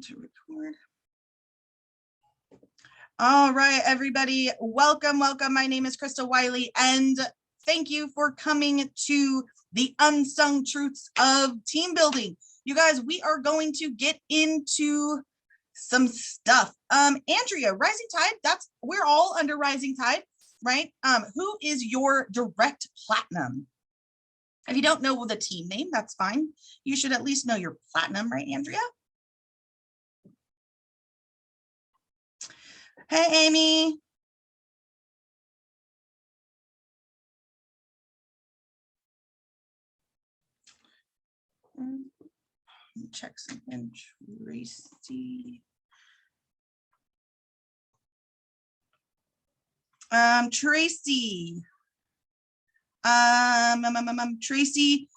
To record. All right, everybody, welcome. My name is Krista Wiley, and thank you for coming to the Unsung Truths of Team Building. You guys, we are going to get into some stuff. Andrea, Rising Tide, we're all under Rising Tide, right? Who is your direct platinum? If you don't know the team name, that's fine. You should at least know your platinum, right, Andrea? Hey, Amy. Check something, Tracy. Tracy. Tracy.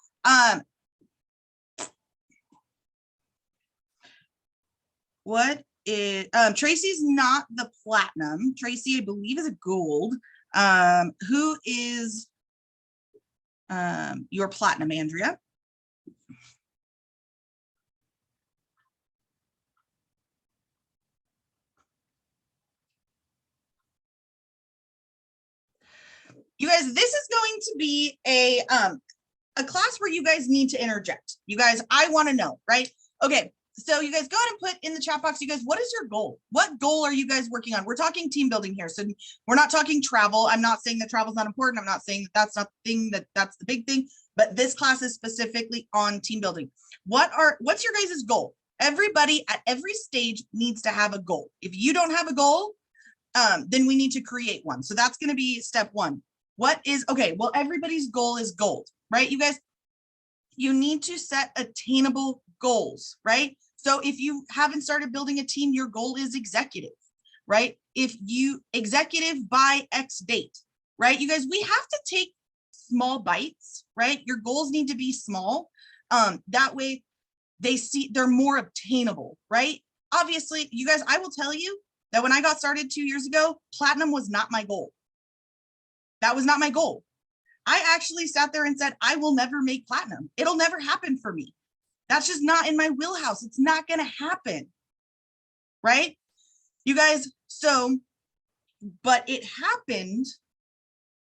What is Tracy's not the platinum. Tracy, I believe, is a gold. Who is your platinum, Andrea? You guys, this is going to be a class where you guys need to interject. You guys, I want to know, right? Okay, so you guys go ahead and put in the chat box, you guys, what is your goal? What goal are you guys working on? We're talking team building here. So we're not talking travel. I'm not saying that travel is not important. I'm not saying that that's not the thing, that's the big thing, but this class is specifically on team building. What's your guys' goal? Everybody at every stage needs to have a goal. If you don't have a goal, then we need to create one. So that's going to be step one. Okay, well, everybody's goal is gold, right? You guys, you need to set attainable goals, right? So if you haven't started building a team, your goal is executive, right? If you executive by X date, right? You guys, we have to take small bites, right? Your goals need to be small. That way they're more obtainable, right? Obviously, you guys, I will tell you that when I got started 2 years ago, platinum was not my goal. That was not my goal. I actually sat there and said, I will never make platinum. It'll never happen for me. That's just not in my wheelhouse. It's not going to happen. Right? You guys, but it happened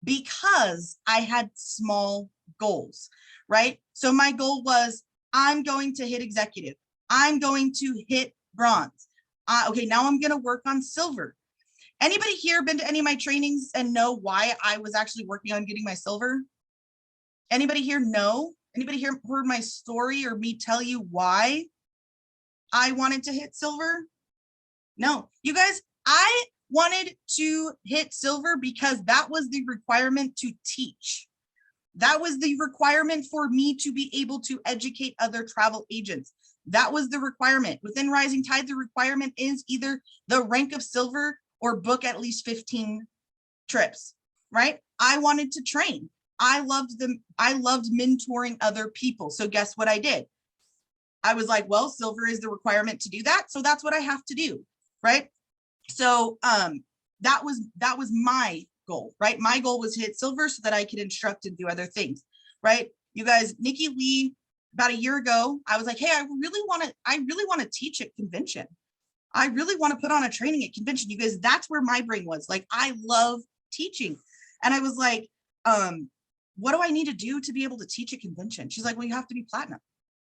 because I had small goals, right? So my goal was, I'm going to hit executive. I'm going to hit bronze. Okay, now I'm going to work on silver. Anybody here been to any of my trainings and know why I was actually working on getting my silver? Anybody here know? Anybody here heard my story or me tell you why I wanted to hit silver? No, you guys, I wanted to hit silver because that was the requirement to teach. That was the requirement for me to be able to educate other travel agents. That was the requirement. Within Rising Tide, the requirement is either the rank of silver or book at least 15 trips, right? I wanted to train. I loved them. I loved mentoring other people. So guess what I did? I was like, well, silver is the requirement to do that. So that's what I have to do, right? So that was my goal, right? My goal was to hit silver so that I could instruct and do other things, right? You guys, Nikki Lee, about a year ago, I was like, hey, I really want to teach at convention. I really want to put on a training at convention. You guys, that's where my brain was. Like, I love teaching. And I was like, what do I need to do to be able to teach a convention? She's like, well, you have to be platinum.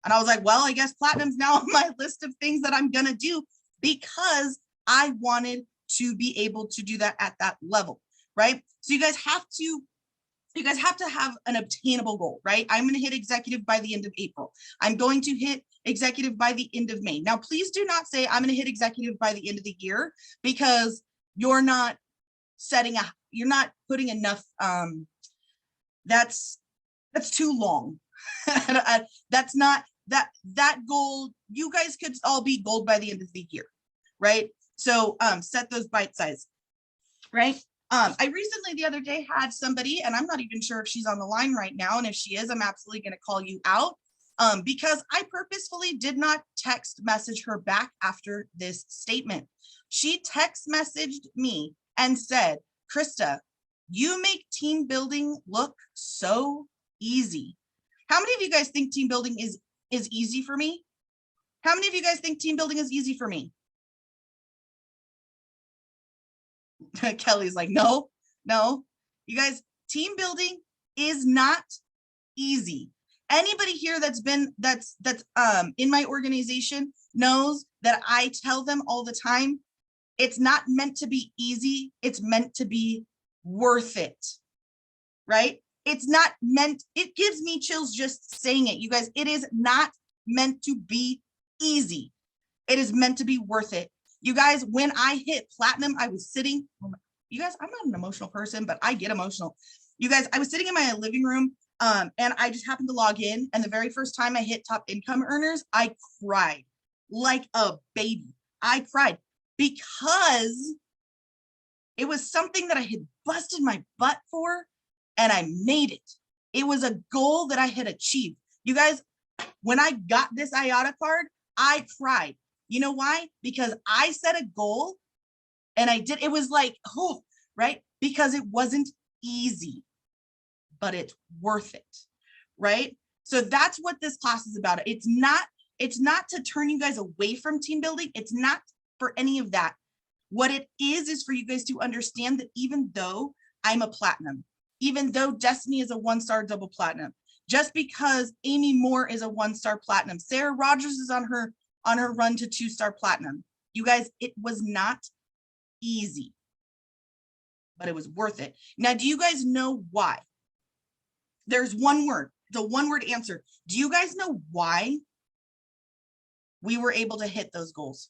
And I was like, well, I guess platinum's now on my list of things that I'm going to do because I wanted to be able to do that at that level, right? So you guys have to have an obtainable goal, right? I'm going to hit executive by the end of April. I'm going to hit executive by the end of May. Now, please do not say I'm going to hit executive by the end of the year because you're not putting enough, that's too long. That's not that goal. You guys could all be gold by the end of the year, right? So set those bite size, right? I recently the other day had somebody, and I'm not even sure if she's on the line right now. And if she is, I'm absolutely going to call you out because I purposefully did not text message her back after this statement. She text messaged me and said, Krista, you make team building look so easy. How many of you guys think team building is easy for me? How many of you guys think team building is easy for me? Kelly's like, no. You guys, team building is not easy. Anybody here that's in my organization knows that I tell them all the time, it's not meant to be easy. It's meant to be worth it, right? It's not meant, it gives me chills just saying it. You guys, it is not meant to be easy. It is meant to be worth it. You guys, when I hit platinum, I was sitting, you guys, I'm not an emotional person, but I get emotional. You guys, I was sitting in my living room and I just happened to log in. And the very first time I hit top income earners, I cried like a baby. I cried because it was something that I had busted my butt for and I made it. It was a goal that I had achieved. You guys, when I got this IATA card, I cried. You know why? Because I set a goal and I did. It was like, oh, right? Because it wasn't easy, but it's worth it, right? So that's what this class is about. It's not to turn you guys away from team building. It's not for any of that. What it is for you guys to understand that even though I'm a platinum, even though Destiny is a 1-star double platinum, just because Amy Moore is a 1-star platinum, Sarah Rogers is on her run to 2-star platinum. You guys, it was not easy, but it was worth it. Now, do you guys know why? There's one word, the one-word answer. Do you guys know why we were able to hit those goals?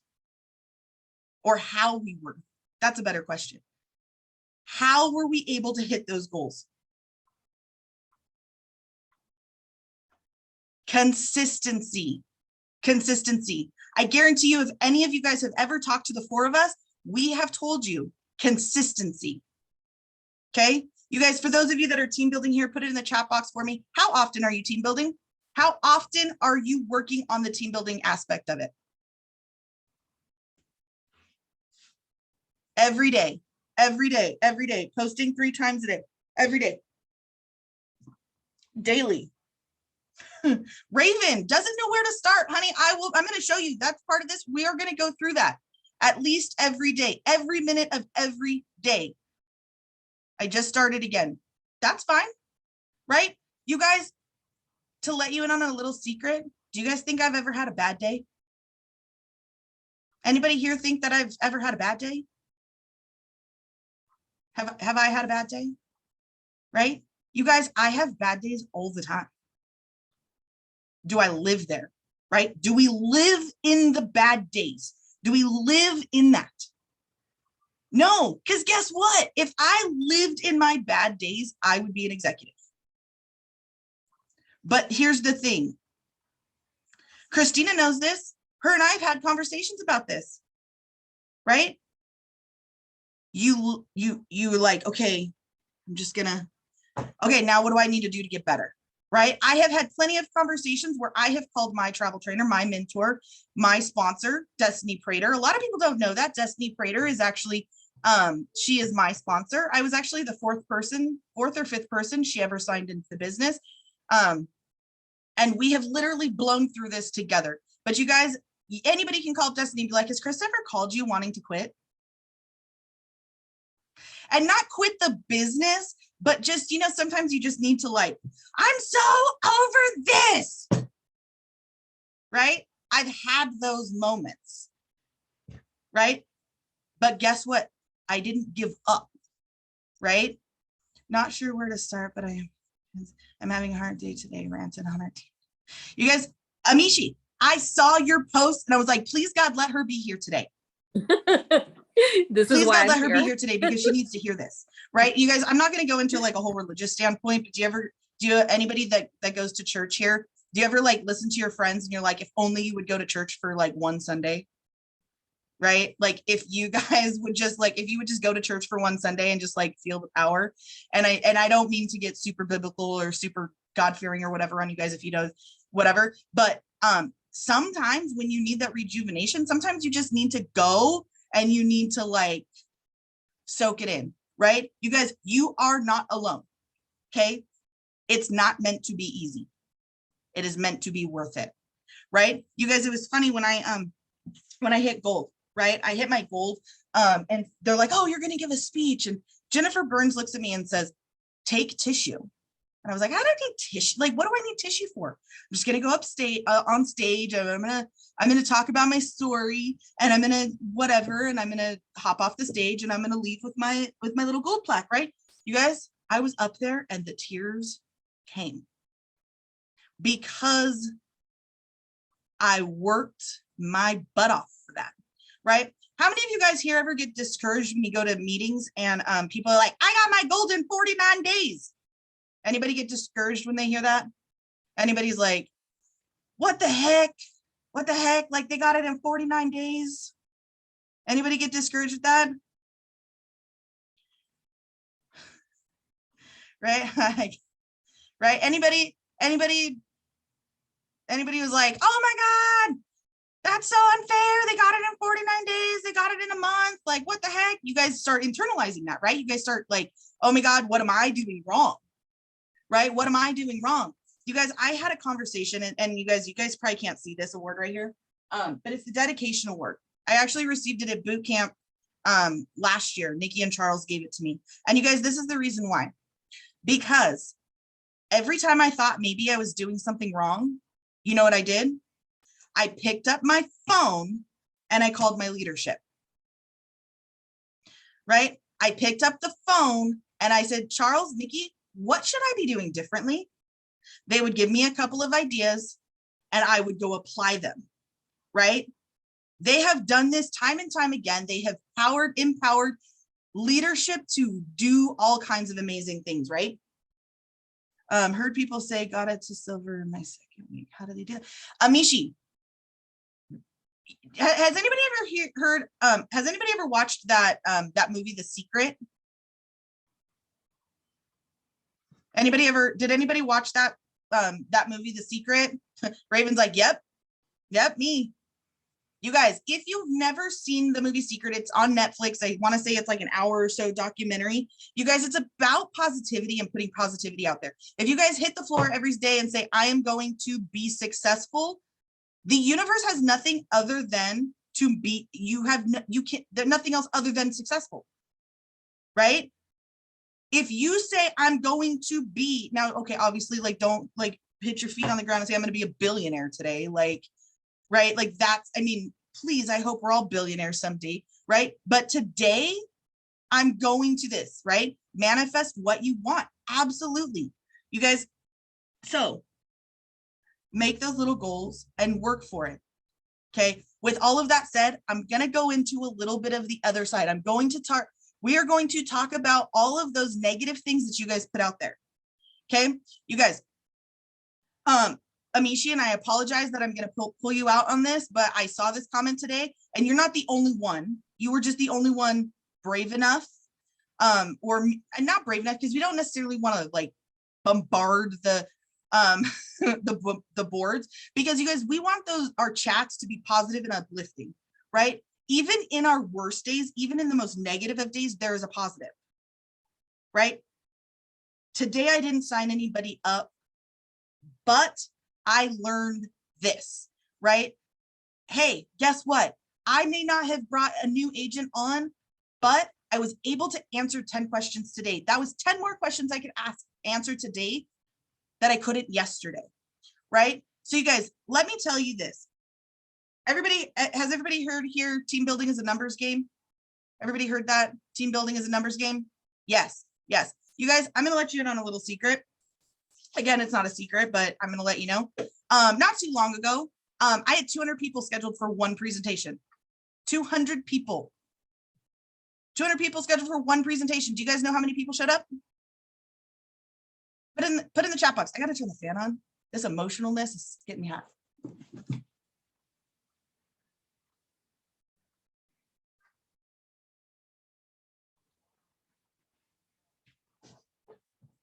Or how we were? That's a better question. How were we able to hit those goals? Consistency. I guarantee you, if any of you guys have ever talked to the 4 of us, we have told you consistency. Okay, you guys, for those of you that are team building here, put it in the chat box for me. How often are you team building? How often are you working on the team building aspect of it? Every day, posting 3 times a day, every day, daily. Raven doesn't know where to start, honey. I'm going to show you. That's part of this. We are going to go through that at least every day, every minute of every day. I just started again. That's fine, right? You guys, to let you in on a little secret, do you guys think I've ever had a bad day? Anybody here think that I've ever had a bad day? Have I had a bad day? Right? You guys, I have bad days all the time. Do I live there? Right? Do we live in the bad days? Do we live in that? No, because guess what? If I lived in my bad days, I would be an executive. But here's the thing. Christina knows this. Her and I have had conversations about this, right? You like, okay, I'm just gonna, okay, now what do I need to do to get better, right? I have had plenty of conversations where I have called my travel trainer, my mentor, my sponsor, Destiny Prater. A lot of people don't know that Destiny Prater is actually, she is my sponsor. I was actually the 4th or 5th person she ever signed into the business. And we have literally blown through this together. But you guys, anybody can call Destiny and be like, has Chris ever called you wanting to quit? And not quit the business, but just, you know, sometimes you just need to like, I'm so over this, right? I've had those moments, right? But guess what? I didn't give up, right? Not sure where to start, but I'm having a hard day today, ranted on our team. You guys, Amishi, I saw your post and I was like, please God, let her be here today. Please God, let her be here today because she needs to hear this, right? You guys, I'm not going to go into like a whole religious standpoint, but do you anybody that goes to church here, do you ever like listen to your friends and you're like, if only you would go to church for like one Sunday, right? Like if you guys would just like, if you would just go to church for one Sunday and just like feel the power. And I don't mean to get super biblical or super God-fearing or whatever on you guys, if you know, whatever, but sometimes when you need that rejuvenation, sometimes you just need to go and you need to like soak it in, right? You guys, you are not alone, okay? It's not meant to be easy. It is meant to be worth it. right? You guys, it was funny when I hit gold, right? I hit my gold, and they're like, oh, you're going to give a speech. And Jennifer Burns looks at me and says, take tissue. And I was like, I don't need tissue. Like, what do I need tissue for? I'm just going to go on stage, and I'm going to talk about my story, and I'm going to whatever. And I'm going to hop off the stage, and I'm going to leave with my little gold plaque, right? You guys, I was up there and the tears came because I worked my butt off for that, right? How many of you guys here ever get discouraged when you go to meetings and people are like, I got my gold in 49 days. Anybody get discouraged when they hear that? Anybody's like, what the heck? What the heck? Like they got it in 49 days. Anybody get discouraged with that? Right? Right? Anybody was like, oh my God, that's so unfair. They got it in 49 days. They got it in a month. Like, what the heck? You guys start internalizing that, right? You guys start like, oh my God, what am I doing wrong? Right? What am I doing wrong? You guys, I had a conversation, and you guys probably can't see this award right here, but it's the dedication award. I actually received it at boot camp last year. Nikki and Charles gave it to me. And you guys, this is the reason why. Because every time I thought maybe I was doing something wrong, you know what I did? I picked up my phone and I called my leadership, right? I picked up the phone and I said, Charles, Nikki, what should I be doing differently? They would give me a couple of ideas and I would go apply them, right? They have done this time and time again. They have empowered leadership to do all kinds of amazing things, right? Heard people say, got it to silver in my second week. How do they do that? Amishi, has anybody ever heard, has anybody ever watched that movie, The Secret? Did anybody watch that movie, The Secret? Raven's like, yep, me. You guys, if you've never seen the movie Secret, it's on Netflix. I want to say it's like an hour or so documentary. You guys, it's about positivity and putting positivity out there. If you guys hit the floor every day and say, I am going to be successful, the universe has nothing other than to be, there's nothing else other than successful, right? If you say, I'm going to be, now, okay, obviously, like, don't like hit your feet on the ground and say, I'm going to be a billionaire today. Like, right? Like that's, I mean, please, I hope we're all billionaires someday, right? But today I'm going to this, right? Manifest what you want. Absolutely. You guys, so make those little goals and work for it. Okay. With all of that said, I'm going to go into a little bit of the other side. We are going to talk about all of those negative things that you guys put out there. Okay. You guys, Amishi, and I apologize that I'm going to pull you out on this, but I saw this comment today and you're not the only one. You were just the only one brave enough, or not brave enough, because we don't necessarily want to like bombard the the boards, because you guys, we want our chats to be positive and uplifting, right? Even in our worst days, even in the most negative of days, there is a positive, right? Today, I didn't sign anybody up, but I learned this, right? Hey, guess what? I may not have brought a new agent on, but I was able to answer 10 questions today. That was 10 more questions I could answer today that I couldn't yesterday, right? So you guys, let me tell you this. Has everybody heard here, team building is a numbers game? Everybody heard that? Team building is a numbers game? Yes, yes. You guys, I'm gonna let you in on a little secret. Again, it's not a secret, but I'm going to let you know. Not too long ago, I had 200 people scheduled for one presentation. 200 people. 200 people scheduled for one presentation. Do you guys know how many people showed up? Put in the chat box. I got to turn the fan on. This emotionalness is getting me hot.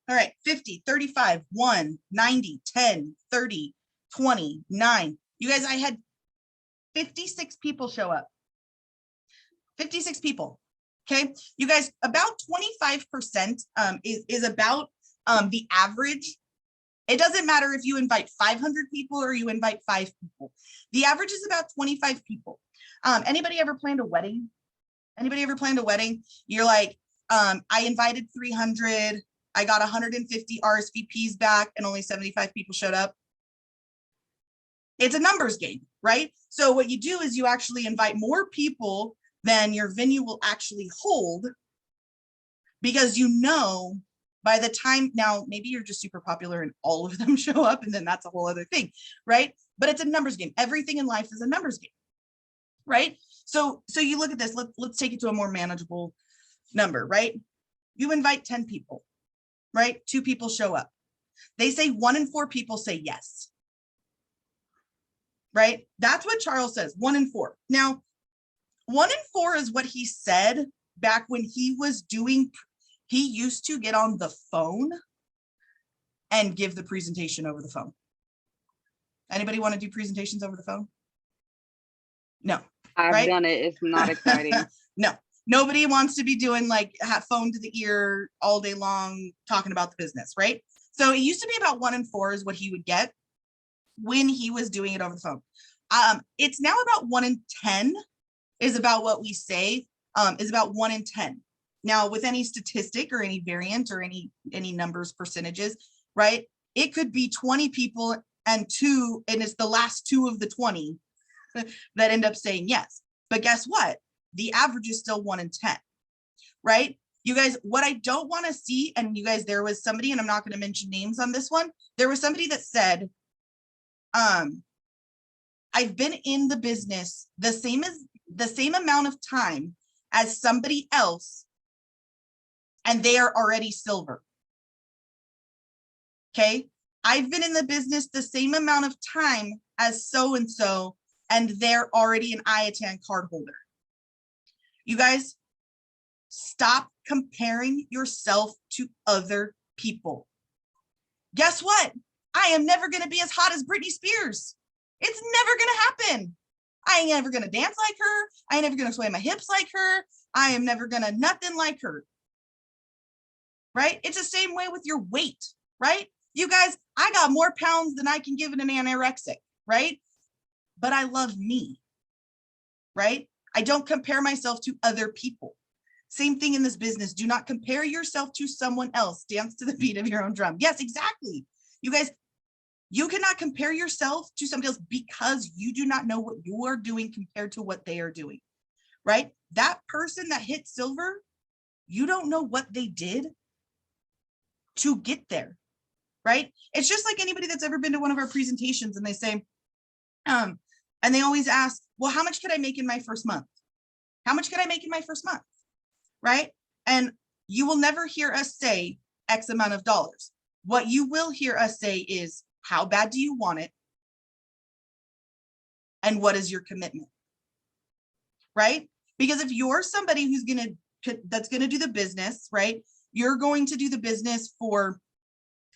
All right, 50, 35, 1, 90, 10, 30, 20, 9. You guys, I had 56 people show up. 56 people. Okay, you guys, about 25% is about the average It doesn't matter if you invite 500 people or you invite 5 people. The average is about 25 people. Anybody ever planned a wedding? Anybody ever planned a wedding? You're like, I invited 300, I got 150 RSVPs back and only 75 people showed up. It's a numbers game, right? So what you do is you actually invite more people than your venue will actually hold, because you know by the time, now maybe you're just super popular and all of them show up, and then that's a whole other thing, right? But it's a numbers game. Everything in life is a numbers game, right? So you look at this, let's take it to a more manageable number, right? You invite 10 people, right? 2 people show up. They say 1 in 4 people say yes, right? That's what Charles says, 1 in 4. Now, 1 in 4 is what he said back when he was doing, he used to get on the phone and give the presentation over the phone. Anybody want to do presentations over the phone? No. I've done it. It's not exciting. No, nobody wants to be doing like phone to the ear all day long talking about the business, right? So it used to be about 1 in 4 is what he would get when he was doing it over the phone. It's now about 1 in 10 is about what we say, is about 1 in 10. Now, with any statistic or any variant or any numbers, percentages, right? It could be 20 people and it's the last 2 of the 20 that end up saying yes. But guess what? The average is still 1 in 10, right? You guys, what I don't want to see, and you guys, there was somebody, and I'm not going to mention names on this one. There was somebody that said, I've been in the business the same amount of time as somebody else, and they are already silver. Okay. I've been in the business the same amount of time as so-and-so, and they're already an IATAN card holder. You guys, stop comparing yourself to other people. Guess what? I am never going to be as hot as Britney Spears. It's never going to happen. I ain't never going to dance like her. I ain't never going to sway my hips like her. I am never going to nothing like her. Right? It's the same way with your weight, right? You guys, I got more pounds than I can give an anorexic, right? But I love me, right? I don't compare myself to other people. Same thing in this business. Do not compare yourself to someone else. Dance to the beat of your own drum. Yes, exactly. You guys, you cannot compare yourself to somebody else because you do not know what you are doing compared to what they are doing, right? That person that hit silver, you don't know what they did to get there, right? It's just like anybody that's ever been to one of our presentations and they say, and they always ask, well, how much could I make in my first month? How much could I make in my first month? Right? And you will never hear us say X amount of dollars. What you will hear us say is, how bad do you want it? And what is your commitment? Right? Because if you're somebody who's that's going to do the business, right? You're going to do the business for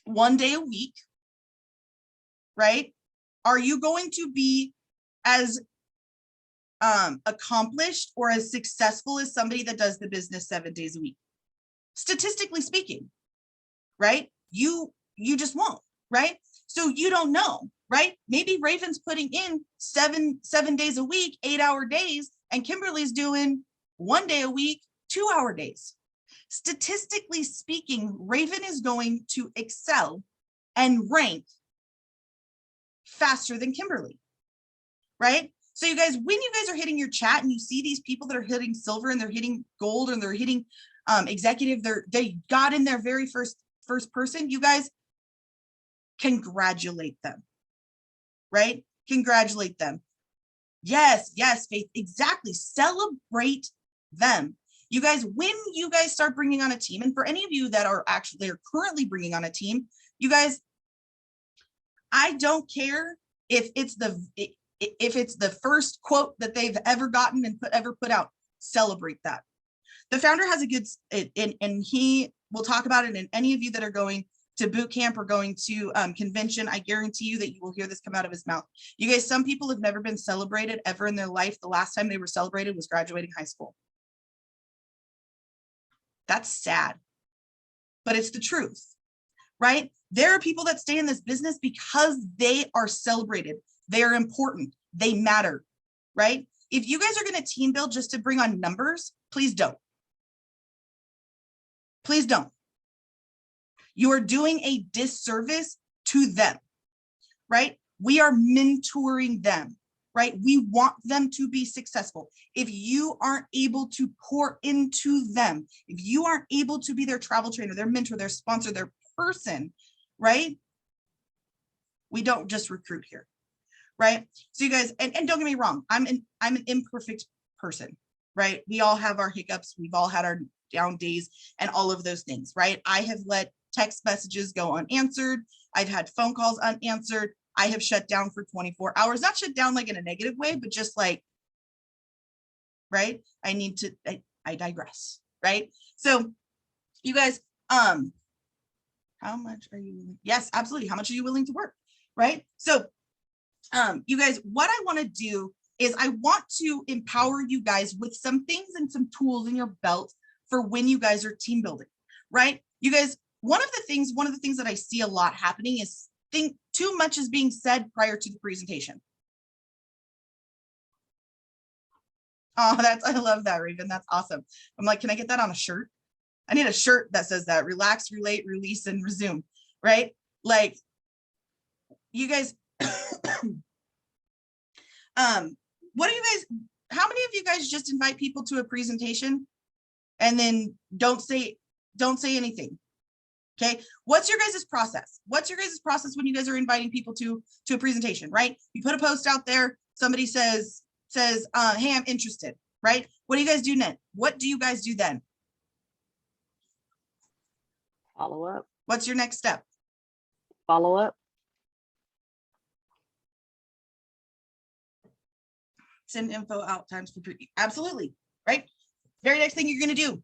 1 day a week, right? Are you going to be as accomplished or as successful as somebody that does the business 7 days a week? Statistically speaking, right? You just won't, right? So you don't know, right? Maybe Raven's putting in seven days a week, 8-hour days, and Kimberly's doing 1 day a week, 2-hour days. Statistically speaking, Raven is going to excel and rank faster than Kimberly, right? So you guys, when you guys are hitting your chat and you see these people that are hitting silver and they're hitting gold and they're hitting executive, they got in their very first person, you guys congratulate them, right? Congratulate them. Yes, Faith, exactly. Celebrate them. You guys, when you guys start bringing on a team, and for any of you that are currently bringing on a team, you guys, I don't care if it's the first quote that they've ever gotten and ever put out. Celebrate that. The founder has a good, and he will talk about it. And any of you that are going to boot camp or going to convention, I guarantee you that you will hear this come out of his mouth. You guys, some people have never been celebrated ever in their life. The last time they were celebrated was graduating high school. That's sad, but it's the truth, right? There are people that stay in this business because they are celebrated. They're important. They matter, right? If you guys are going to team build just to bring on numbers, please don't. Please don't. You are doing a disservice to them, right? We are mentoring them, right? We want them to be successful. If you aren't able to pour into them, if you aren't able to be their travel trainer, their mentor, their sponsor, their person, right? We don't just recruit here, right? So you guys, and don't get me wrong, I'm an imperfect person, right? We all have our hiccups. We've all had our down days and all of those things, right? I have let text messages go unanswered. I've had phone calls unanswered. I have shut down for 24 hours, not shut down like in a negative way, but just like, right? I digress, right? So you guys, how much are you? Yes, absolutely. How much are you willing to work? Right? So you guys, what I want to do is I want to empower you guys with some things and some tools in your belt for when you guys are team building, right? You guys, one of the things that I see a lot happening is too much is being said prior to the presentation. Oh, I love that, Raven. That's awesome. I'm like, can I get that on a shirt? I need a shirt that says that: relax, relate, release, and resume, right? Like, you guys, what do you guys, how many of you guys just invite people to a presentation and then don't say anything? Okay, what's your guys' process? What's your guys' process when you guys are inviting people to a presentation, right? You put a post out there, somebody says, hey, I'm interested, right? What do you guys do then? What do you guys do then? Follow up. What's your next step? Follow up. Send info out times for absolutely, right? Very next thing you're going to do,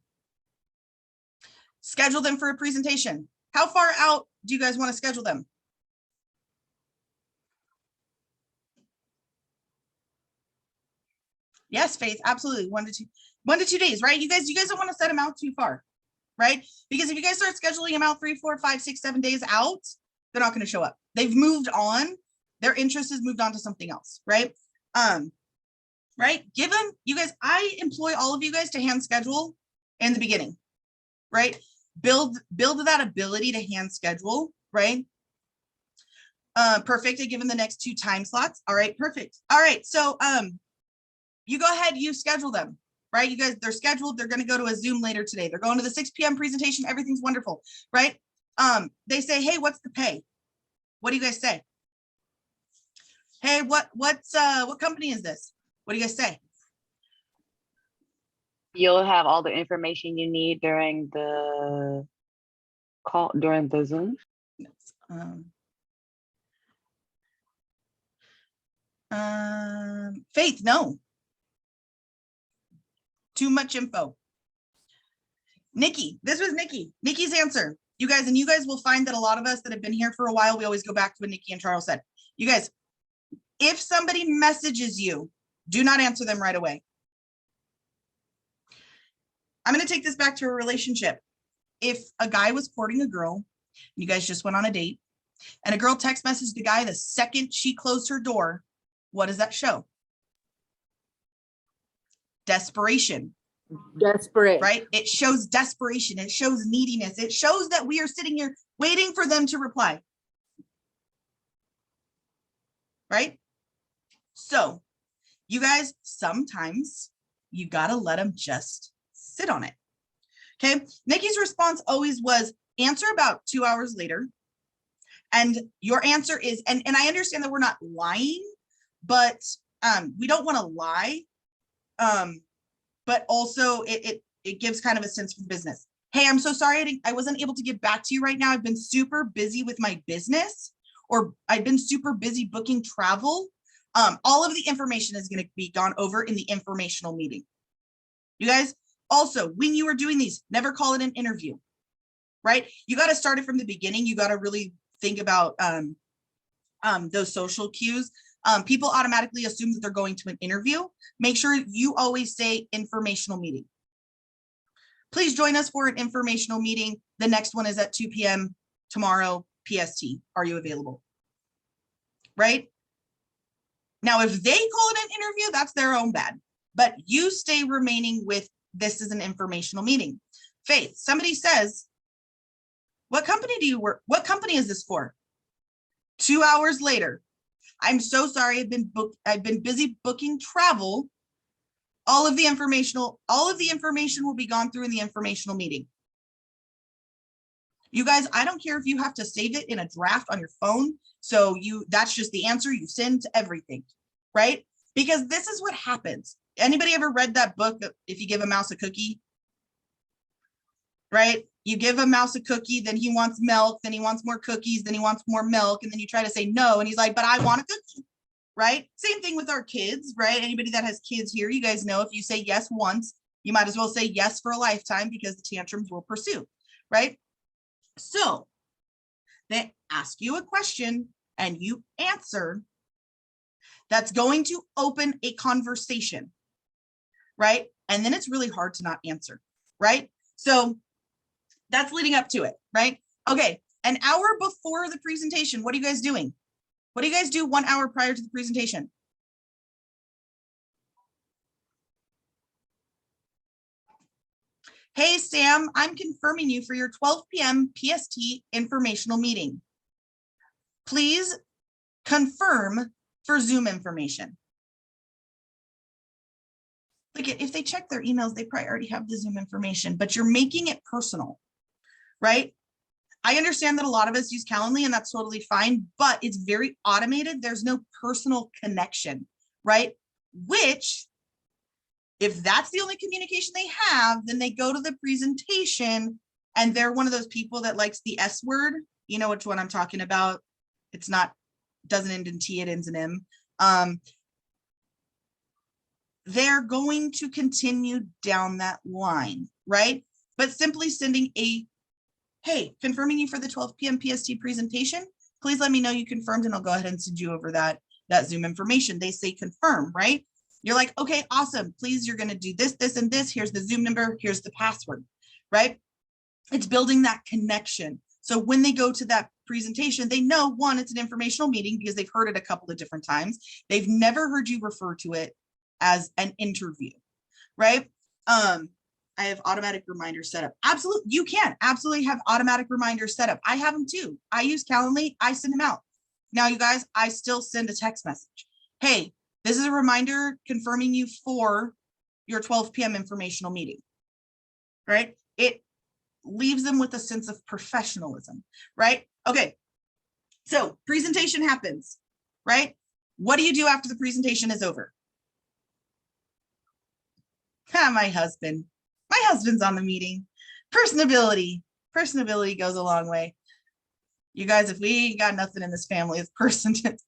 schedule them for a presentation. How far out do you guys want to schedule them? Yes, Faith, absolutely. 1 to 2 days, right? You guys don't want to set them out too far, right? Because if you guys start scheduling them out 3, 4, 5, 6, 7 days out, they're not going to show up. They've moved on. Their interest has moved on to something else, right? Right? Give them, you guys, I employ all of you guys to hand schedule in the beginning, right? Build that ability to hand schedule, right? Perfect. I give them the next 2 time slots. All right, perfect. All right, so you go ahead, you schedule them, right? You guys, they're scheduled. They're going to go to a Zoom later today. They're going to the 6 p.m. presentation. Everything's wonderful, right? They say, hey, what's the pay? What do you guys say? Hey, what company is this? What do you guys say? You'll have all the information you need during the call, during the Zoom. Faith, no. Too much info. Nikki, this was Nikki's answer. You guys, and you guys will find that a lot of us that have been here for a while, we always go back to what Nikki and Charles said. You guys, if somebody messages you, do not answer them right away. I'm going to take this back to a relationship. If a guy was courting a girl, you guys just went on a date, and a girl text messaged the guy the second she closed her door, what does that show? Desperation. Desperate. Right? It shows desperation. It shows neediness. It shows that we are sitting here waiting for them to reply. Right? So, you guys, sometimes you got to let them just sit on it. Okay? Nikki's response always was answer about 2 hours later. And your answer is, and I understand that we're not lying, but we don't want to lie. But also it gives kind of a sense for the business. Hey, I'm so sorry I wasn't able to get back to you right now. I've been super busy with my business, or I've been super busy booking travel. All of the information is going to be gone over in the informational meeting. You guys, also, when you are doing these, never call it an interview, right? You got to start it from the beginning. You got to really think about those social cues. People automatically assume that they're going to an interview. Make sure you always say informational meeting. Please join us for an informational meeting. The next one is at 2 p.m. tomorrow. PST are you available? Right? Now, if they call it an interview, that's their own bad. But you stay remaining with this is an informational meeting. Faith, somebody says, what company do you work? What company is this for? 2 hours later, I'm so sorry. I've been busy booking travel. All of the information will be gone through in the informational meeting. You guys, I don't care if you have to save it in a draft on your phone. So that's just the answer you send to everything, right? Because this is what happens. Anybody ever read that book, If You Give a Mouse a Cookie? Right? You give a mouse a cookie, then he wants milk, then he wants more cookies, then he wants more milk, and then you try to say no, and he's like, but I want a cookie, right? Same thing with our kids, right? Anybody that has kids here, you guys know if you say yes once, you might as well say yes for a lifetime because the tantrums will pursue, right? So they ask you a question and you answer. That's going to open a conversation, right? And then it's really hard to not answer, right? So that's leading up to it, right? Okay, an hour before the presentation, what are you guys doing? What do you guys do 1 hour prior to the presentation? Hey, Sam, I'm confirming you for your 12 p.m. PST informational meeting. Please confirm for Zoom information. Like if they check their emails, they probably already have the Zoom information, but you're making it personal, right? I understand that a lot of us use Calendly and that's totally fine, but it's very automated. There's no personal connection, right? Which, if that's the only communication they have, then they go to the presentation and they're one of those people that likes the S word. You know which one I'm talking about. It's not, doesn't end in T, it ends in M. They're going to continue down that line, right? But simply sending a, hey, confirming you for the 12 p.m. PST presentation, please let me know you confirmed and I'll go ahead and send you over that Zoom information. They say confirm, right? You're like, okay, awesome. Please, you're going to do this, this, and this. Here's the Zoom number. Here's the password, right? It's building that connection. So when they go to that presentation, they know, one, it's an informational meeting because they've heard it a couple of different times. They've never heard you refer to it as an interview, right? I have automatic reminders set up. Absolutely, you can absolutely have automatic reminders set up. I have them too. I use Calendly, I send them out. Now, you guys, I still send a text message. Hey, this is a reminder confirming you for your 12 p.m. informational meeting, right? It leaves them with a sense of professionalism, right? Okay, so presentation happens, right? What do you do after the presentation is over? My husband's on the meeting. Personability goes a long way. You guys, if we ain't got nothing in this family, it's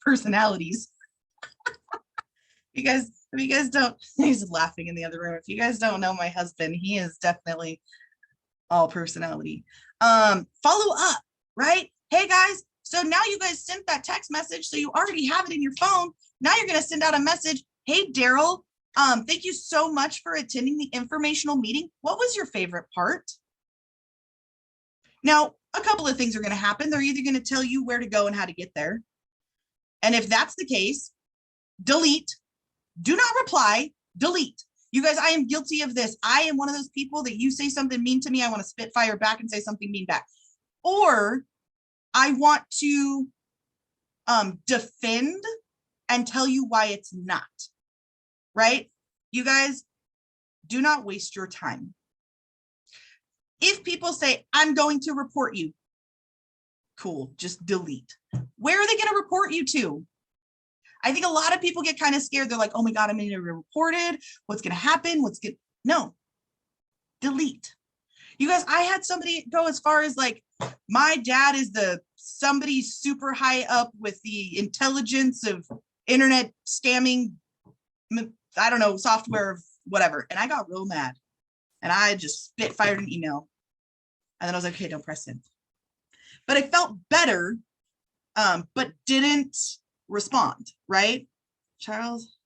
personalities. If you guys don't, he's laughing in the other room. If you guys don't know my husband, he is definitely all personality. Follow up, right? Hey guys, so now you guys sent that text message, so you already have it in your phone. Now you're going to send out a message. Hey, Daryl, thank you so much for attending the informational meeting. What was your favorite part? Now, a couple of things are going to happen. They're either going to tell you where to go and how to get there. And if that's the case, delete, do not reply, delete. You guys, I am guilty of this. I am one of those people that you say something mean to me, I want to spit fire back and say something mean back. Or I want to defend and tell you why it's not, right? You guys, do not waste your time. If people say, I'm going to report you, cool, just delete. Where are they going to report you to? I think a lot of people get kind of scared. They're like, oh my God, I'm going to be reported. What's going to happen? No, delete. You guys, I had somebody go as far as like, my dad is somebody super high up with the intelligence of internet scamming, I don't know, software, whatever. And I got real mad and I just fired an email. And then I was like, okay, don't press send. But I felt better, but didn't respond, right? Charles?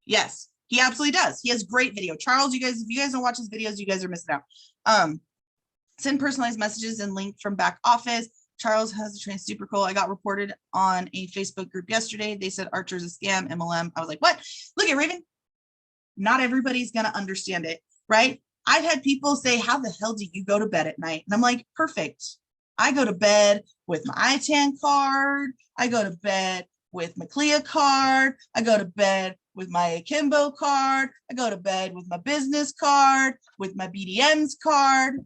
Yes, he absolutely does. He has great video. Charles, you guys, if you guys don't watch his videos, you guys are missing out. Send personalized messages and link from back office. Charles has a train super cool. I got reported on a Facebook group yesterday. They said Archer's a scam, MLM. I was like, what? Look at Raven. Not everybody's going to understand it, right? I've had people say, how the hell do you go to bed at night? And I'm like, perfect. I go to bed with my ITAN card. I go to bed with my CLIA card. I go to bed with my Akimbo card. I go to bed with my business card, with my BDM's card.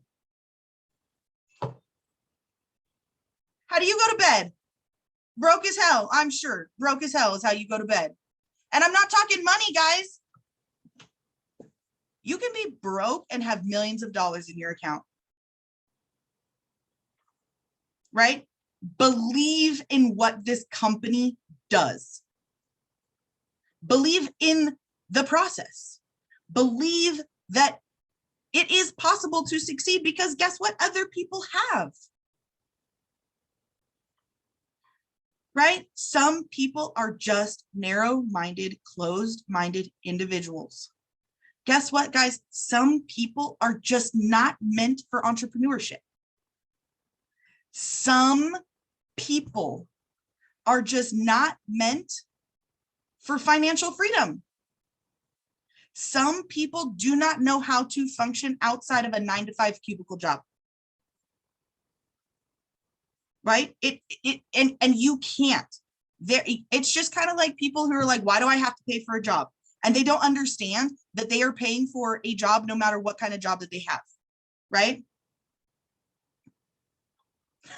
How do you go to bed? Broke as hell, I'm sure. Broke as hell is how you go to bed. And I'm not talking money, guys. You can be broke and have millions of dollars in your account. Right? Believe in what this company does. Believe in the process. Believe that it is possible to succeed because guess what? Other people have. Right? Some people are just narrow-minded, closed-minded individuals. Guess what, guys? Some people are just not meant for entrepreneurship. Some people are just not meant for financial freedom. Some people do not know how to function outside of a 9-to-5 cubicle job. Right? And you can't. It's just kind of like people who are like, why do I have to pay for a job? And they don't understand that they are paying for a job no matter what kind of job that they have, right?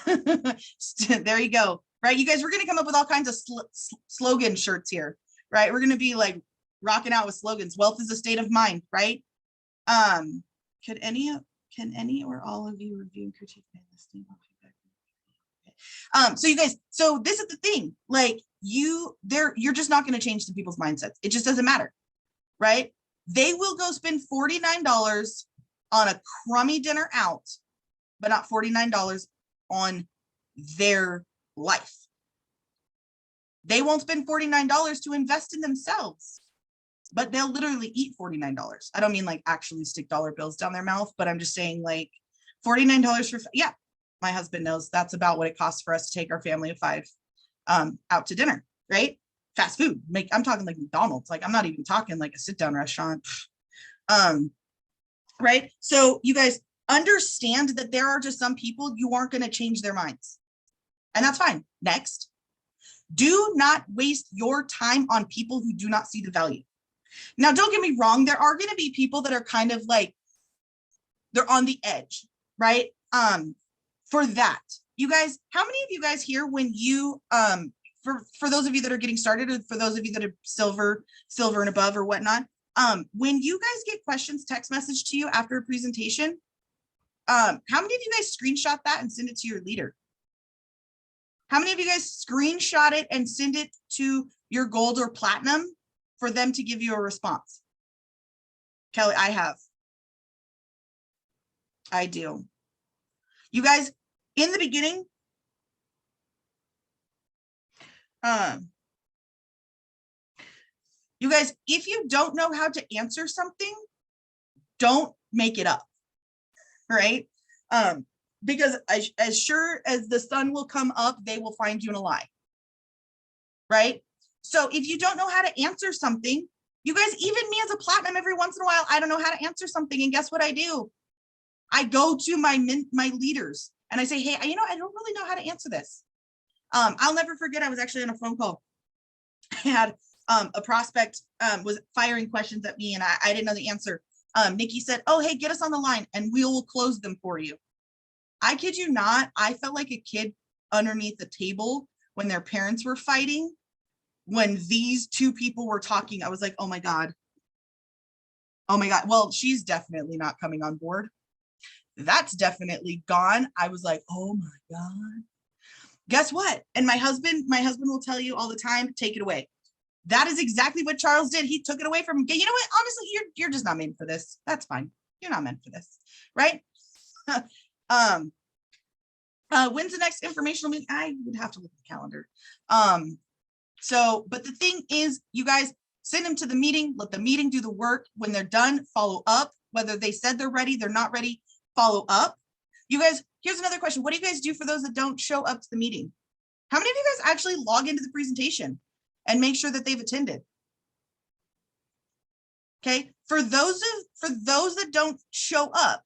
There you go, right? You guys, we're going to come up with all kinds of slogan shirts here, right? We're going to be like rocking out with slogans. Wealth is a state of mind, right? Can any or all of you review and critique my listing? So you guys, so this is the thing, like you're just not going to change the people's mindsets. It just doesn't matter, right? They will go spend $49 on a crummy dinner out, but not $49 on their life. They won't spend $49 to invest in themselves, but they'll literally eat $49. I don't mean like actually stick dollar bills down their mouth, but I'm just saying like $49 for, yeah. My husband knows that's about what it costs for us to take our family of 5 out to dinner, right? Fast food. I'm talking like McDonald's. Like I'm not even talking like a sit-down restaurant. Right? So you guys understand that there are just some people you aren't going to change their minds. And that's fine. Next. Do not waste your time on people who do not see the value. Now, don't get me wrong. There are going to be people that are kind of like, they're on the edge, right? For that, you guys, how many of you guys here, when you for those of you that are getting started, or for those of you that are silver and above or whatnot, when you guys get questions text message to you after a presentation, how many of you guys screenshot that and send it to your leader? How many of you guys screenshot it and send it to your gold or platinum for them to give you a response? Kelly, I have. I do. You guys, in the beginning, you guys, if you don't know how to answer something, don't make it up, right? Because as sure as the sun will come up, they will find you in a lie, right? So if you don't know how to answer something, you guys, even me as a platinum, every once in a while, I don't know how to answer something. And guess what I do? I go to my leaders and I say, hey, I don't really know how to answer this. I'll never forget, I was actually on a phone call. I had a prospect was firing questions at me and I didn't know the answer. Nikki said, oh, hey, get us on the line and we will close them for you. I kid you not, I felt like a kid underneath the table when their parents were fighting. When these two people were talking, I was like, oh my God. Oh my God. Well, she's definitely not coming on board. That's definitely gone. I was like, oh my God. Guess what? And my husband will tell you all the time, take it away. That is exactly what Charles did. He took it away from him. You know what? Honestly, you're just not made for this. That's fine. You're not meant for this, right? When's the next informational meeting? I would have to look at the calendar. But the thing is, you guys send them to the meeting, let the meeting do the work. When they're done, follow up, whether they said they're ready, they're not ready, follow up. You guys, here's another question. What do you guys do for those that don't show up to the meeting? How many of you guys actually log into the presentation and make sure that they've attended? Okay, for those that don't show up,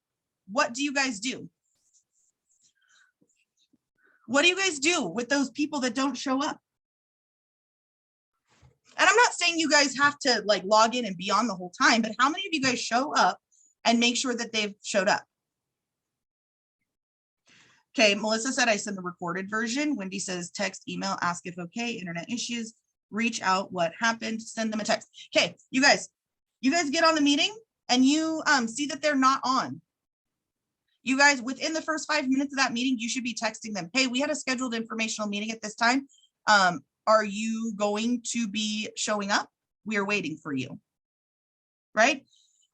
what do you guys do? What do you guys do with those people that don't show up? And I'm not saying you guys have to like log in and be on the whole time, but how many of you guys show up and make sure that they've showed up? Okay, Melissa said I send the recorded version. Wendy says text, email, ask if okay, internet issues, reach out, what happened, send them a text. Okay, you guys get on the meeting and you see that they're not on. You guys, within the first 5 minutes of that meeting, you should be texting them. Hey, we had a scheduled informational meeting at this time. Are you going to be showing up? We are waiting for you, right?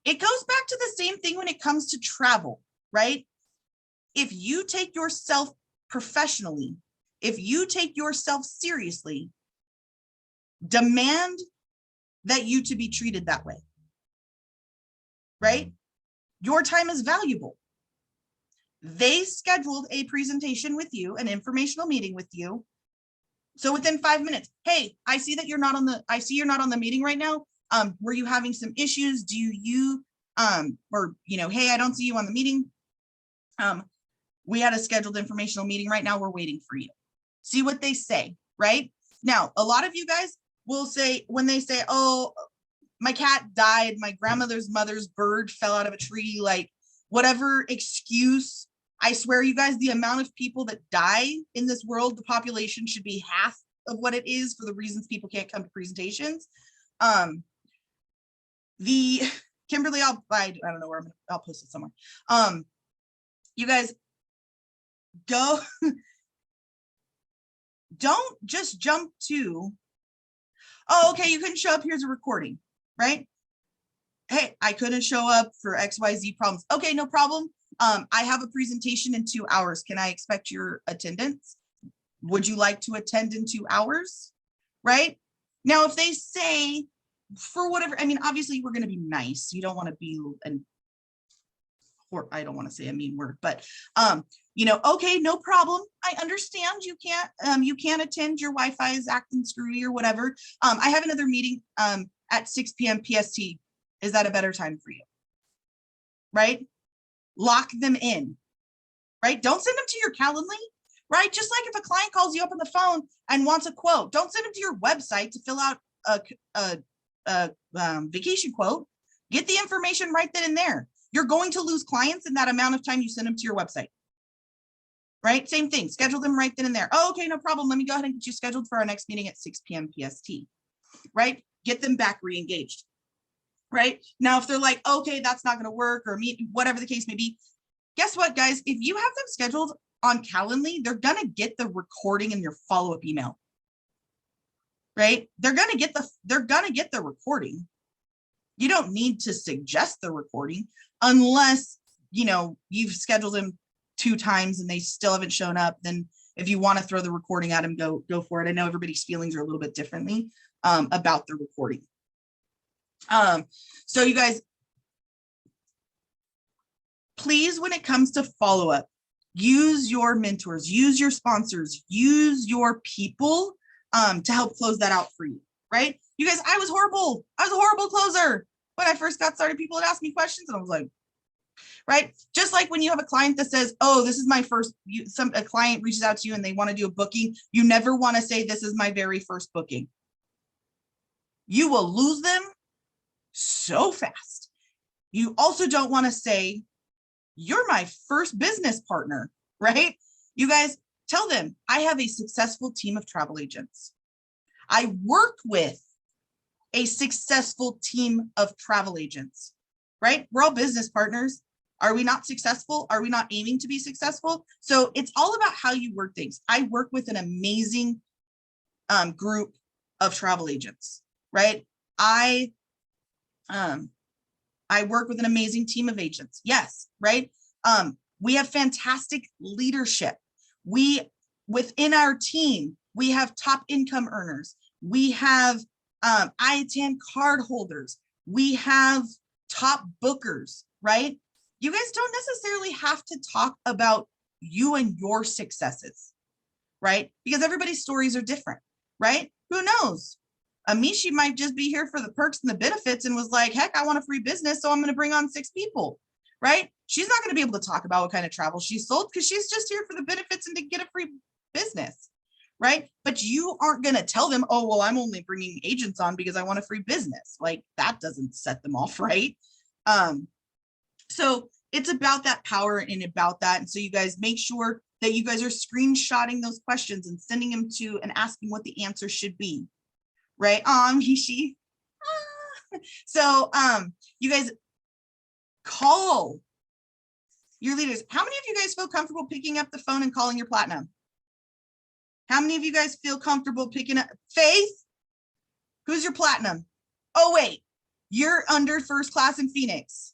It goes back to the same thing when it comes to travel, right? If you take yourself professionally, if you take yourself seriously, demand that you to be treated that way, right? Your time is valuable. They scheduled a presentation with you, an informational meeting with you. So within 5 minutes, hey, I see that you're not on the meeting right now. Were you having some issues? Do you, hey, I don't see you on the meeting. We had a scheduled informational meeting right now. We're waiting for you. See what they say, right? Now, a lot of you guys will say, when they say, oh, my cat died, my grandmother's mother's bird fell out of a tree, like whatever excuse, I swear you guys, the amount of people that die in this world, the population should be half of what it is for the reasons people can't come to presentations. Kimberly, I don't know where I'll post it somewhere. You guys don't just jump to, oh, okay, you couldn't show up, here's a recording, right? Hey, I couldn't show up for XYZ problems. Okay, no problem. I have a presentation in 2 hours. Can I expect your attendance? Would you like to attend in 2 hours? Right? Now, if they say for whatever, I mean, obviously we're going to be nice. You don't want to be, I don't want to say a mean word, but okay, no problem. I understand you can't attend, your Wi-Fi is acting screwy or whatever. I have another meeting at 6 p.m. PST. Is that a better time for you? Right? Lock them in, right? Don't send them to your Calendly, right? Just like if a client calls you up on the phone and wants a quote, don't send them to your website to fill out a vacation quote. Get the information right then and there. You're going to lose clients in that amount of time you send them to your website, right? Same thing, schedule them right then and there. Oh, okay, no problem. Let me go ahead and get you scheduled for our next meeting at 6 p.m. PST, right? Get them back re-engaged. Right now, if they're like, okay, that's not going to work, or whatever the case may be, guess what, guys? If you have them scheduled on Calendly, they're going to get the recording in your follow-up email, right? They're going to get the recording. You don't need to suggest the recording unless, you've scheduled them 2 times and they still haven't shown up. Then if you want to throw the recording at them, go for it. I know everybody's feelings are a little bit differently about the recording. So you guys, please, when it comes to follow-up, use your mentors, use your sponsors, use your people to help close that out for you, right? You guys, I was horrible. I was a horrible closer. When I first got started, people would ask me questions and I was like, right? Just like when you have a client that says, oh, this is my first, a client reaches out to you and they want to do a booking. You never want to say, this is my very first booking. You will lose them so fast. You also don't want to say, you're my first business partner, right? You guys, tell them, I have a successful team of travel agents. I work with a successful team of travel agents, right? We're all business partners. Are we not successful? Are we not aiming to be successful? So it's all about how you word things. I work with an amazing group of travel agents, right? I work with an amazing team of agents. Yes, right? We have fantastic leadership. Within our team, we have top income earners. We have IATAN card holders. We have top bookers, right? you guys don't necessarily have to talk about you and your successes, right? Because everybody's stories are different, right? Who knows? Amishi might just be here for the perks and the benefits and was like, heck, I want a free business, so I'm going to bring on 6 people, right? She's not going to be able to talk about what kind of travel she sold because she's just here for the benefits and to get a free business, right? But you aren't going to tell them, oh, well, I'm only bringing agents on because I want a free business. Like that doesn't set them off, right? So it's about that power and about that. And so you guys make sure that you guys are screenshotting those questions and sending them to and asking what the answer should be, right? Hishi. So you guys call your leaders. How many of you guys feel comfortable picking up the phone and calling your platinum? How many of you guys feel comfortable picking up Faith? Who's your platinum? Oh, wait, you're under first class in Phoenix,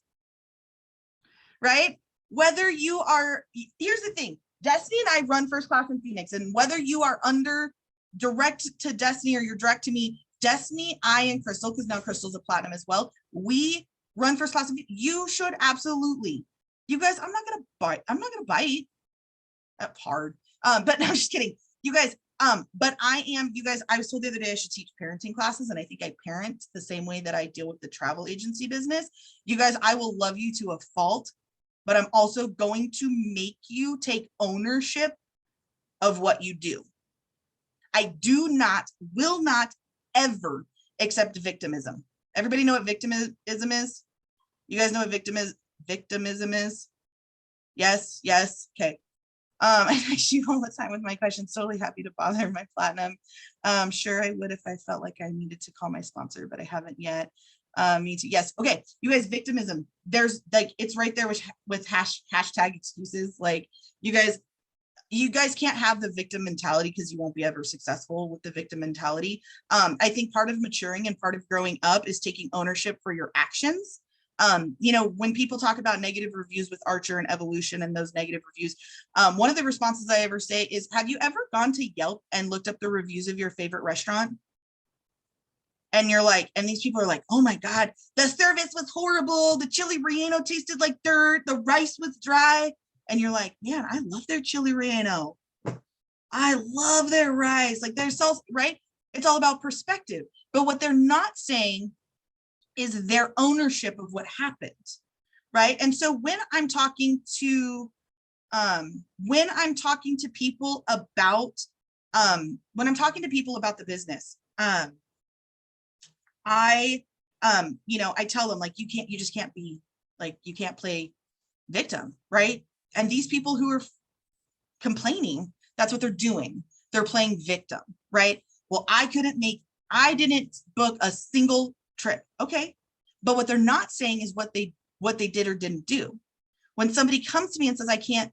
right? Whether you are, here's the thing, Destiny and I run first class in Phoenix, and whether you are under direct to Destiny or you're direct to me, Destiny, I and Crystal, because now Crystal's a platinum as well, we run first class. You should absolutely. You guys, I'm not gonna bite. That's hard. But no, I'm just kidding. You guys, but I was told the other day I should teach parenting classes, and I think I parent the same way that I deal with the travel agency business. You guys, I will love you to a fault, but I'm also going to make you take ownership of what you do. I will not ever accept victimism. Everybody know what victimism is? You guys know what victimism is? Yes, okay. I shoot all the time with my questions. Totally happy to bother my platinum. Sure, I would if I felt like I needed to call my sponsor, but I haven't yet. Me too. Yes. Okay. You guys, victimism. There's like it's right there with hashtag excuses. Like you guys can't have the victim mentality because you won't be ever successful with the victim mentality. I think part of maturing and part of growing up is taking ownership for your actions. When people talk about negative reviews with Archer and Evolution and those negative reviews, one of the responses I ever say is, have you ever gone to Yelp and looked up the reviews of your favorite restaurant? And you're like, and these people are like, oh my God, the service was horrible. The chili relleno tasted like dirt. The rice was dry. And you're like, man, I love their chili relleno. I love their rice. Like their sauce, right? It's all about perspective. But what they're not saying is their ownership of what happened, right? And so when I'm talking to people about the business, I tell them like, you just can't be like, you can't play victim, right? And these people who are complaining, that's what they're doing. They're playing victim, right? Well, I didn't book a single trip. Okay. But what they're not saying is what they did or didn't do. When somebody comes to me and says, I can't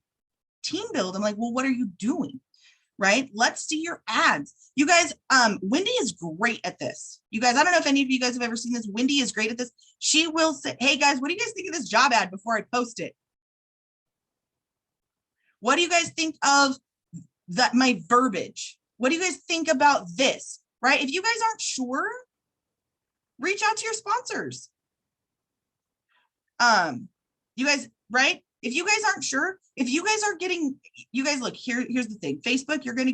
team build, I'm like, well, what are you doing? Right? Let's see your ads. You guys, Wendy is great at this. You guys, I don't know if any of you guys have ever seen this. Wendy is great at this. She will say, hey guys, what do you guys think of this job ad before I post it? What do you guys think of my verbiage? What do you guys think about this? Right? If you guys aren't sure, reach out to your sponsors. You guys, right? If you guys aren't sure, if you guys are getting, you guys look, here's the thing. Facebook, you're gonna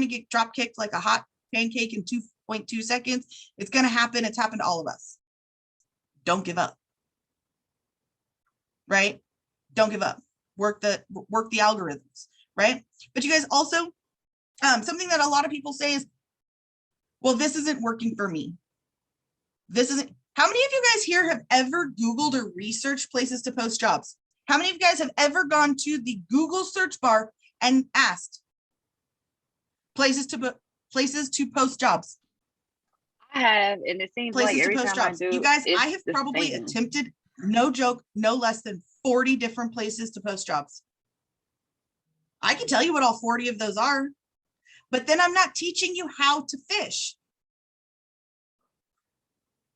get drop kicked like a hot pancake in 2.2 seconds. It's gonna happen. It's happened to all of us. Don't give up. Right? Don't give up. Work the algorithms, right? But you guys also, something that a lot of people say is, well, this isn't working for me. How many of you guys here have ever Googled or researched places to post jobs? How many of you guys have ever gone to the Google search bar and asked places to post jobs? I have, and it seems like every time I do, you guys, I have probably attempted, no joke, no less than 40 different places to post jobs. I can tell you what all 40 of those are, but then I'm not teaching you how to fish.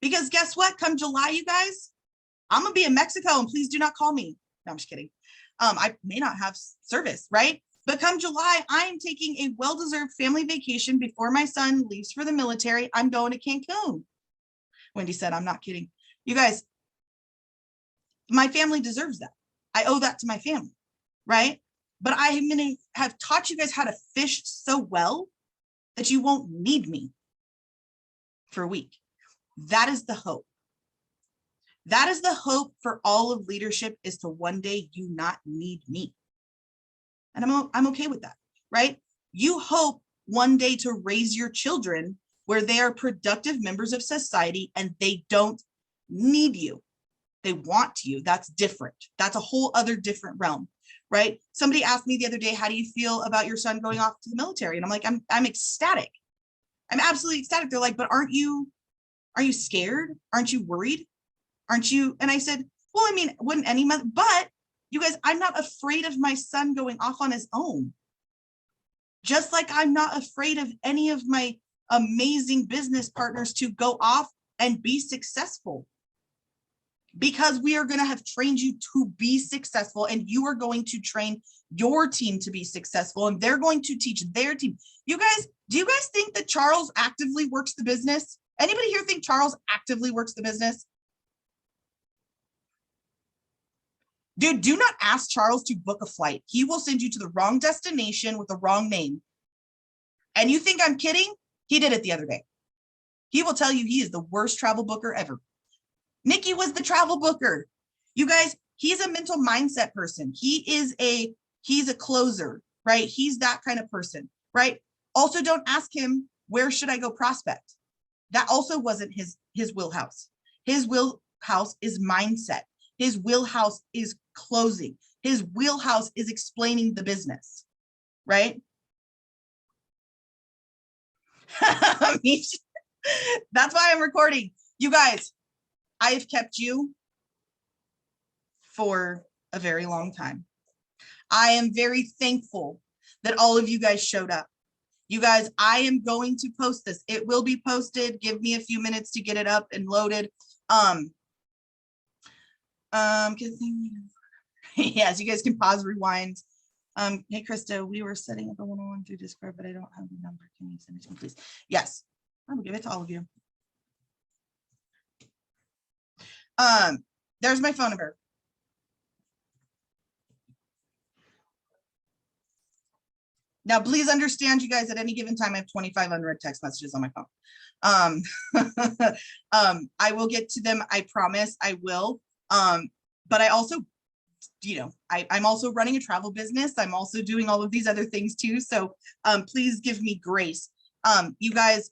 Because guess what? Come July, you guys, I'm going to be in Mexico and please do not call me. No, I'm just kidding. I may not have service, right? But come July, I'm taking a well-deserved family vacation before my son leaves for the military. I'm going to Cancun. Wendy said, I'm not kidding. You guys, my family deserves that. I owe that to my family, right? But I'm going to have taught you guys how to fish so well that you won't need me for a week. That is the hope. That is the hope for all of leadership, is to one day you not need me. And I'm okay with that, right? You hope one day to raise your children where they are productive members of society and they don't need you. They want you. That's different. That's a whole other different realm, right? Somebody asked me the other day, how do you feel about your son going off to the military? And I'm like, I'm ecstatic. I'm absolutely ecstatic. They're like, but are you scared? Aren't you worried? Aren't you? And I said, well, I mean, wouldn't any mother, but you guys, I'm not afraid of my son going off on his own. Just like I'm not afraid of any of my amazing business partners to go off and be successful. Because we are going to have trained you to be successful, and you are going to train your team to be successful, and they're going to teach their team. You guys, do you guys think that Charles actively works the business? Anybody here think Charles actively works the business? Dude, do not ask Charles to book a flight. He will send you to the wrong destination with the wrong name. And you think I'm kidding? He did it the other day. He will tell you he is the worst travel booker ever. Nikki was the travel booker. You guys, he's a mental mindset person. He's a closer, right? He's that kind of person, right? Also, don't ask him, where should I go prospect? That also wasn't his wheelhouse. His wheelhouse is mindset. His wheelhouse is closing. His wheelhouse is explaining the business, right? That's why I'm recording. You guys, I have kept you for a very long time. I am very thankful that all of you guys showed up. You guys, I am going to post this. It will be posted. Give me a few minutes to get it up and loaded. Yes, you guys can pause, rewind. Hey, Krista, we were setting up a one-on-one through Discord, but I don't have the number. Can you send it to me, please? Yes, I will give it to all of you. There's my phone number. Now, please understand, you guys, at any given time, I have 25 unread text messages on my phone. I will get to them. I promise I will. But I also, you know, I'm also running a travel business. I'm also doing all of these other things too. So please give me grace. You guys,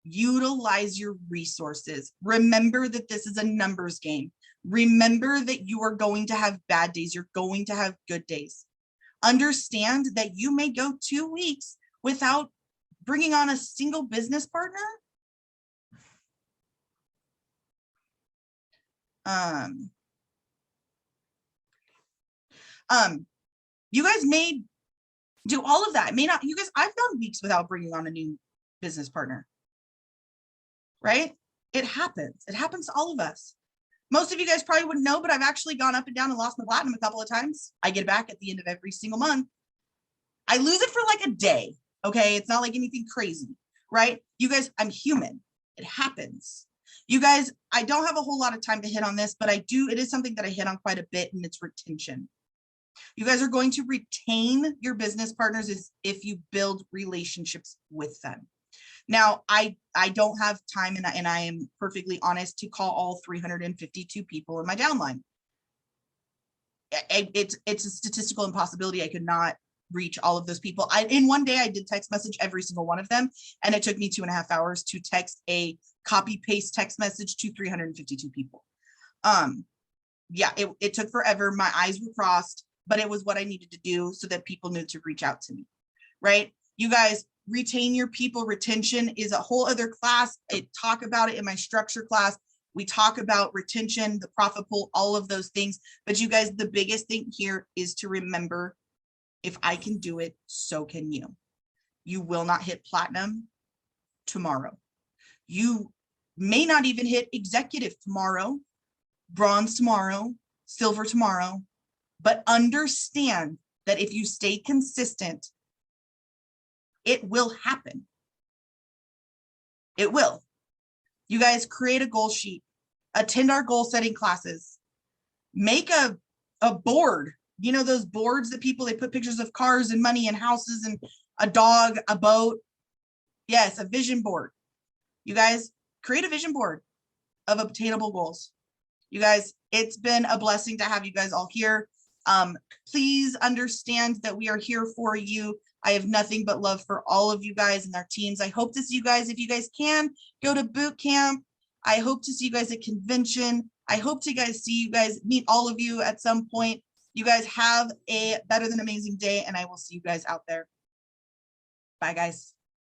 utilize your resources. Remember that this is a numbers game. Remember that you are going to have bad days. You're going to have good days. Understand that you may go 2 weeks without bringing on a single business partner. You guys may do all of that. It may not, you guys, I've gone weeks without bringing on a new business partner, right? It happens. It happens to all of us. Most of you guys probably wouldn't know, but I've actually gone up and down and lost my platinum a couple of times. I get back at the end of every single month. I lose it for like a day. Okay. It's not like anything crazy, right? You guys, I'm human. It happens. You guys, I don't have a whole lot of time to hit on this, but I do. It is something that I hit on quite a bit, and it's retention. You guys are going to retain your business partners if you build relationships with them. Now, I don't have time, and I am perfectly honest, to call all 352 people in my downline. It's a statistical impossibility. I could not reach all of those people. In one day, I did text message every single one of them, and it took me 2.5 hours to text a copy paste text message to 352 people. Yeah, it took forever. My eyes were crossed, but it was what I needed to do so that people knew to reach out to me, right? You guys, retain your people. Retention is a whole other class. I talk about it in my structure class. We talk about retention, the profit pool, all of those things. But you guys, the biggest thing here is to remember, if I can do it, so can you. You will not hit platinum tomorrow. You may not even hit executive tomorrow, bronze tomorrow, silver tomorrow, but understand that if you stay consistent, it will happen. It will. You guys, create a goal sheet, attend our goal setting classes, make a a board. You know, those boards that people, they put pictures of cars and money and houses and a dog, a boat. Yes, a vision board. You guys create a vision board of obtainable goals. You guys, it's been a blessing to have you guys all here. Please understand that we are here for you. I have nothing but love for all of you guys and our teams. I hope to see you guys, if you guys can, go to boot camp. I hope to see you guys at convention. I hope to see you guys, meet all of you at some point. You guys have a better than amazing day, and I will see you guys out there. Bye, guys.